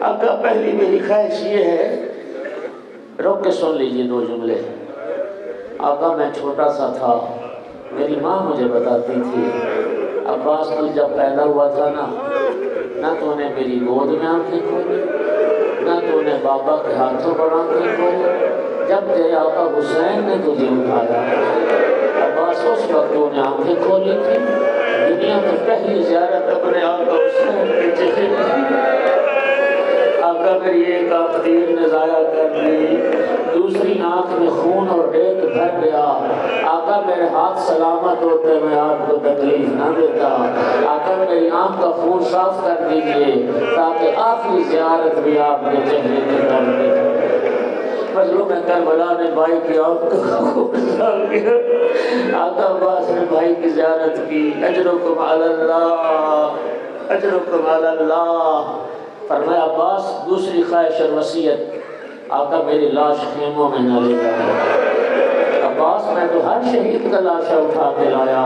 آقا پہلی میری خواہش یہ ہے، رک کے سن لیجئے 2 جملے۔ آقا میں چھوٹا سا تھا، میری ماں مجھے بتاتی تھی، عباس تو جب پیدا ہوا تھا نہ تو نے میری گود میں آنکھیں کھولی، نہ تو نے بابا کے ہاتھوں پر آنکھیں کھولی، جب تیرے آقا حسین نے تجھے اٹھایا عباس اس وقت تو نے آنکھیں کھولی تھی۔ دنیا میں پہلی زیارت اپنے آقا حسین کے چہرے کی، آقا میری ایک آنکھ تیر نے ضائع کر دی، دوسری آنکھ میں خون اور ریت بھر گیا، آقا میرے ہاتھ سلامت ہوتے میں آپ کو تکلیف نہ دیتا، آقا میری آنکھ کا خون صاف کر دیجئے تاکہ آخری زیارت بھی آپ کے چہرے کے در دیکھیں۔ مظلوم کربلا نے بھائی کی آنکھ کو آقا عباس نے بھائی کی زیارت کی. اجرکم علی اللہ، اجرکم علی اللہ. فرمایا عباس دوسری خواہش اور وصیت، آقا میری لاش خیموں میں نہ لے جائے. عباس میں تو ہر شہید کا لاشہ اٹھا کے لایا،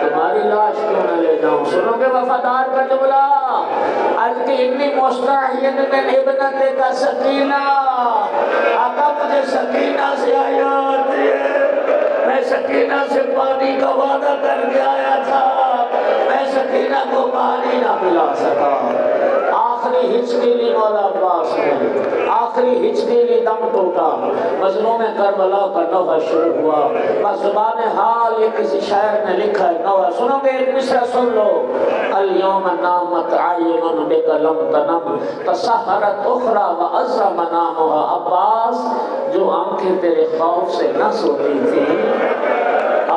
تمہاری لاش کیوں نہ لے جاؤں؟ سنو گے وفادار کا جملہ، از کی انی مستحین من ابنت کا سکینہ. آقا مجھے سکینہ سے آیات ہے، میں سکینہ سے پانی کا وعدہ کر کے آیا تھا، میں سکینہ کو پانی نہ پلا سکا. آخری ہچکی لی مولا عباس نے، آخری ہچکی لی دم ٹوٹا. مظلوم کربلا کا نوحہ شروع ہوا. بس زبان حال یہ کسی شاعر نے لکھا ہے نوحہ. سنو گے ایک مصرع سن لو. اليوم نامت عین بک لم تنم تسحرت اخرى وعز منامها. عباس جو آنکھیں تیرے خوف سے نہ سوتی تھی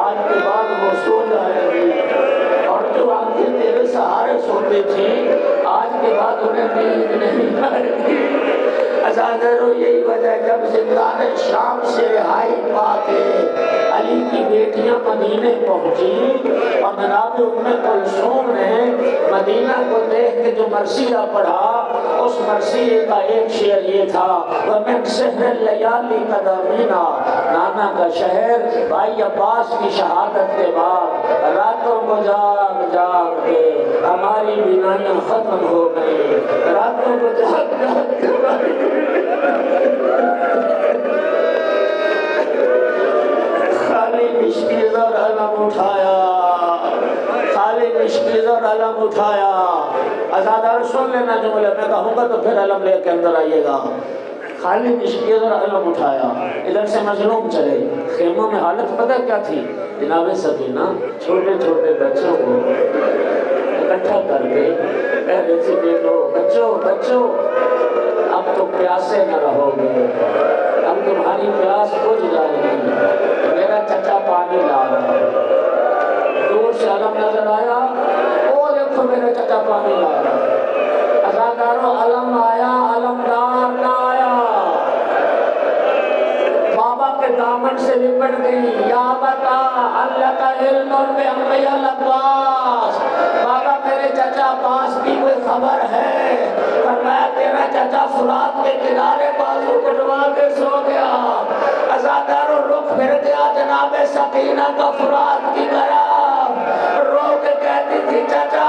آج کے بعد وہ سو جائے گی، اور جو آنکھیں تیرے سہارے سوتی تھی آج کے بعد انہیں نیند نہیں آئے گی. ازادرو یہی وجہ جب زندان شام سے رہائی پا کے علی کی بیٹیاں مدینے پہنچی اور جناب ام کلثوم نے مدینہ کو دیکھ کے جو مرثیہ پڑھا، اس مرثیے کا ایک شعر یہ تھا وَمِن سِحْرِ اللَّيَالِي قَدَمِينَا. نانا کا شہر بھائی عباس کی شہادت کے بعد راتوں کو جاگ جاگ کے ہماری بینائیاں ختم ہو گئی، راتوں کو جاگ جاگ کے خالی مشکل اور علم اٹھایا، خالی مشکل اور علم اٹھایا. ازادار سن لینا جملے میں کہوں گا تو پھر علم لے کے اندر آئیے گا. خالی مشکل اور علم اٹھایا، ادھر سے مظلوم چلے. خیموں میں حالت پتہ کیا تھی؟ جناب سکینہ چھوٹے چھوٹے بچوں کو اکٹھا کر کے کہہ رہی تھی بیٹو بچوں بچوں اب تو پیاسے نہ رہو گے، اب تمہاری پیاس بجھ جائے گی. میرا چچا پانی لا رہا ہے. دور سے علم نظر آیا، وہ دیکھو میرا چچا پانی لا رہا ہے. ازاداروں علم آیا، علمدار نہ آیا. بابا کے دامن سے لپٹ گئی. یا بتا اللہ کا علم بے انبیاء العباس، بابا میرے چچا عباس کی کوئی خبر ہے؟ فرمایا تیرا چچا فرات کے کنارے بازو کٹوا کے سو گیا. ازاداروں رخ پھر گیا جناب سکینہ کا فرات کی طرف، رو کے کہتی تھی چچا